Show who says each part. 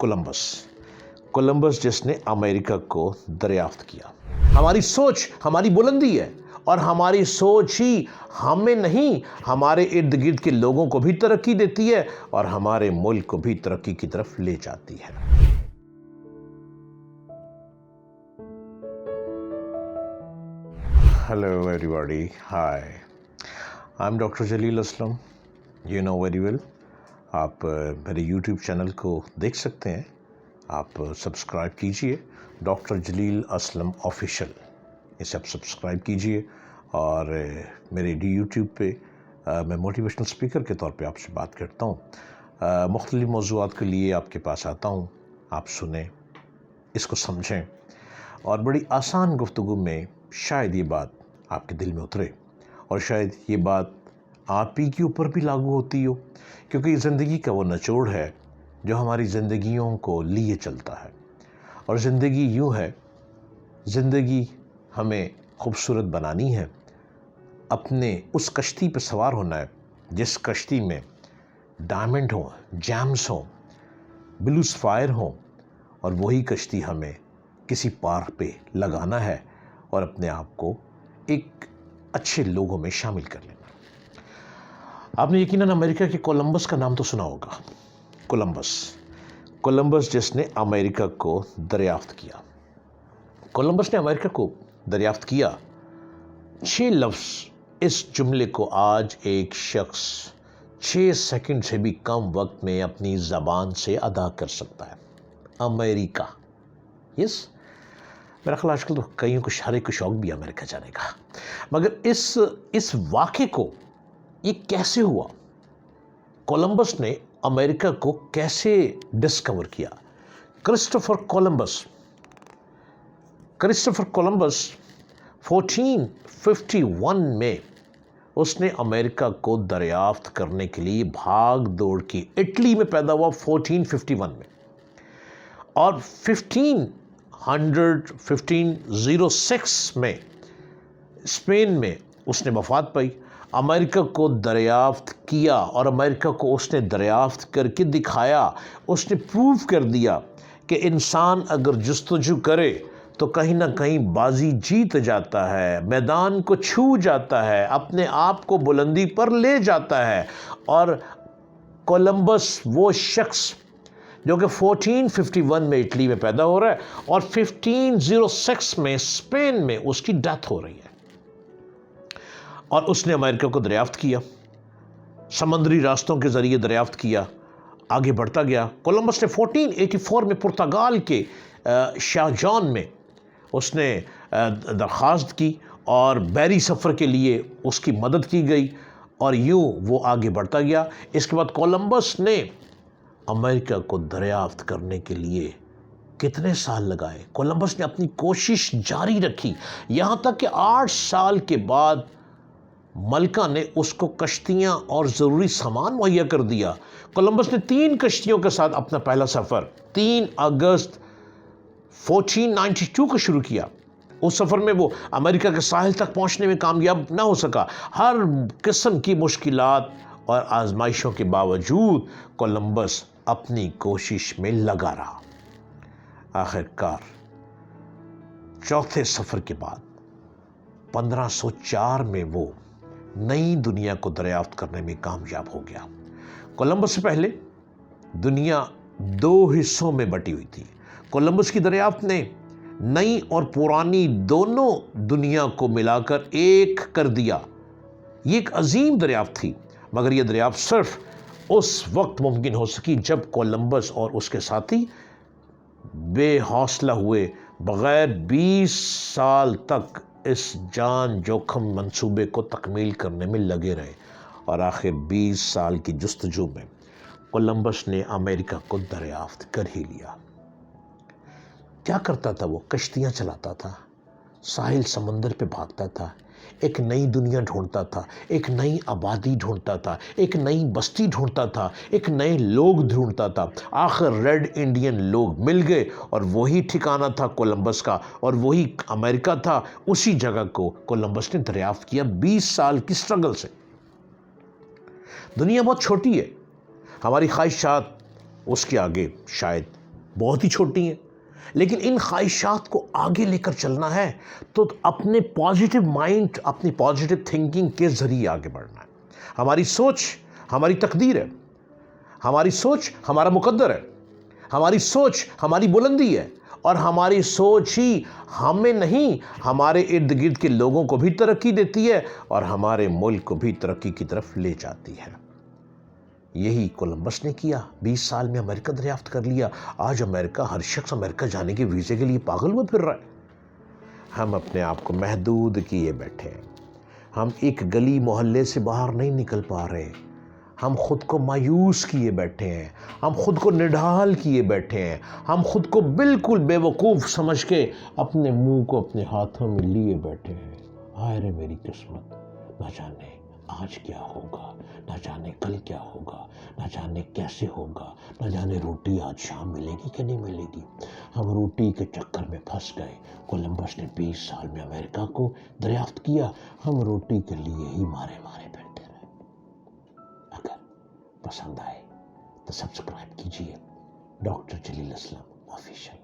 Speaker 1: Columbus Columbus जिसने America को दरियाफ्त किया। हमारी सोच हमारी बुलंदी है और हमारी सोच ही हमें नहीं हमारे इर्द गिर्द के लोगों को भी तरक्की देती है और हमारे मुल्क को भी तरक्की की तरफ ले जाती है। Hello everybody, hi, I'm Dr. Jaleel Aslam, you know very well। आप मेरे YouTube चैनल को देख सकते हैं, आप सब्सक्राइब कीजिए डॉक्टर जलील असलम ऑफिशियल, इसे आप सब्सक्राइब कीजिए। और मेरे YouTube पे मैं मोटिवेशनल स्पीकर के तौर पे आपसे बात करता हूँ। मुख्तलिफ मौज़ूआत के लिए आपके पास आता हूँ, आप सुने, इसको समझें और बड़ी आसान गुफ्तगू में शायद ये बात आपके दिल में उतरे और शायद ये बात आप ही के ऊपर भी लागू होती हो, क्योंकि ज़िंदगी का वो निचोड़ है जो हमारी ज़िंदगियों को लिए चलता है। और ज़िंदगी यूँ है, ज़िंदगी हमें खूबसूरत बनानी है, अपने उस कश्ती पर सवार होना है जिस कश्ती में डायमंड हो, जैम्स हो, ब्लू सफ़ायर हो, और वही कश्ती हमें किसी पार पे लगाना है और अपने आप को एक अच्छे लोगों में शामिल कर लेना। आपने यकीनन अमेरिका के कोलंबस का नाम तो सुना होगा। कोलंबस जिसने अमेरिका को दरियाफ्त किया। कोलंबस ने अमेरिका को दरियाफ्त किया। 6 लफ्ज़ इस जुमले को आज एक शख्स 6 सेकंड से भी कम वक्त में अपनी ज़बान से अदा कर सकता है। अमेरिका, यस, मेरा ख्याल आजकल तो कईयों को हर एक को शौक भी अमेरिका जाने का। मगर इस वाक़े को ये कैसे हुआ, कोलंबस ने अमेरिका को कैसे डिस्कवर किया? क्रिस्टोफर कोलंबस 1451 में उसने अमेरिका को दरियाफ्त करने के लिए भाग दौड़ की। इटली में पैदा हुआ 1451 में और 1506 में स्पेन में उसने वफ़ात पाई। अमेरिका को दरियाफ्त किया और अमेरिका को उसने दरियाफ्त करके दिखाया। उसने प्रूव कर दिया कि इंसान अगर जस्तजू करे तो कहीं ना कहीं बाजी जीत जाता है, मैदान को छू जाता है, अपने आप को बुलंदी पर ले जाता है। और कोलंबस वो शख्स जो कि 1451 में इटली में पैदा हो रहा है और 1506 में स्पेन में उसकी डेथ हो रही है, और उसने अमेरिका को दरियाफ्त किया, समंदरी रास्तों के ज़रिए दरियाफ्त किया, आगे बढ़ता गया। कोलंबस ने 1484 में पुर्तगाल के शाह जॉन में उसने दरख्वास्त की और बहरी सफ़र के लिए उसकी मदद की गई और यूँ वो आगे बढ़ता गया। इसके बाद कोलंबस ने अमेरिका को दरियाफ्त करने के लिए कितने साल लगाए? कोलंबस ने अपनी कोशिश जारी रखी, यहाँ तक कि 8 साल के बाद मलका ने उसको कश्तियाँ और ज़रूरी सामान मुहैया कर दिया। कोलंबस ने 3 कश्तियों के साथ अपना पहला सफ़र 3 अगस्त 1492 को शुरू किया। उस सफ़र में वो अमेरिका के साहिल तक पहुँचने में कामयाब ना हो सका। हर किस्म की मुश्किलात और आजमाइशों के बावजूद कोलंबस अपनी कोशिश में लगा रहा। आखिरकार चौथे सफ़र के बाद 1504 में वो नई दुनिया को दरियाफ्त करने में कामयाब हो गया। कोलंबस से पहले दुनिया 2 हिस्सों में बटी हुई थी। कोलंबस की दरियाफ्त ने नई और पुरानी दोनों दुनिया को मिलाकर एक कर दिया। ये एक अजीम दरियाफ्त थी, मगर यह दरियाफ्त सिर्फ उस वक्त मुमकिन हो सकी जब कोलंबस और उसके साथी बेहौसला हुए, बग़ैर 20 साल तक इस जान जोखम मंसूबे को तकमील करने में लगे रहे। और आखिर 20 साल की जुस्तजू में कोलंबस ने अमेरिका को दरियाफ्त कर ही लिया। क्या करता था वो? कश्तियाँ चलाता था, साहिल समंदर पे भागता था, एक नई दुनिया ढूंढता था, एक नई आबादी ढूंढता था, एक नई बस्ती ढूंढता था, एक नए लोग ढूंढता था। आखिर रेड इंडियन लोग मिल गए और वही ठिकाना था कोलंबस का और वही अमेरिका था। उसी जगह को कोलंबस ने दरियाफ्त किया 20 साल की स्ट्रगल से। दुनिया बहुत छोटी है, हमारी ख्वाहिशात उसके आगे शायद بہت ہی چھوٹی ہیں، لیکن ان خواہشات کو آگے لے کر چلنا ہے تو اپنے پازیٹیو مائنڈ، اپنی پازیٹیو تھنکنگ کے ذریعے آگے بڑھنا ہے۔ ہماری سوچ ہماری تقدیر ہے، ہماری سوچ ہمارا مقدر ہے، ہماری سوچ ہماری بلندی ہے، اور ہماری سوچ ہی ہمیں نہیں، ہمارے ارد گرد کے لوگوں کو بھی ترقی دیتی ہے اور ہمارے ملک کو بھی ترقی کی طرف لے جاتی ہے۔ یہی کولمبس نے کیا، 20 سال میں امریکہ دریافت کر لیا۔ آج امریکہ، ہر شخص امریکہ جانے کے ویزے کے لیے پاگل ہوا پھر رہا ہے۔ ہم اپنے آپ کو محدود کیے بیٹھے ہیں، ہم ایک گلی محلے سے باہر نہیں نکل پا رہے، ہم خود کو مایوس کیے بیٹھے ہیں، ہم خود کو نڈھال کیے بیٹھے ہیں، ہم خود کو بالکل بے وقوف سمجھ کے اپنے منہ کو اپنے ہاتھوں میں لیے بیٹھے ہیں۔ ہائے رے میری قسمت، نہ جانے آج کیا ہوگا، نہ جانے کل کیا ہوگا، نہ جانے کیسے ہوگا، نہ جانے روٹی آج شام ملے گی کہ نہیں ملے گی۔ ہم روٹی کے چکر میں پھنس گئے۔ کولمبس نے 20 سال میں امریکہ کو دریافت کیا، ہم روٹی کے لیے ہی مارے مارے پھرتے رہے۔ اگر پسند آئے تو سبسکرائب کیجئے ڈاکٹر جلیل اسلم آفیشل۔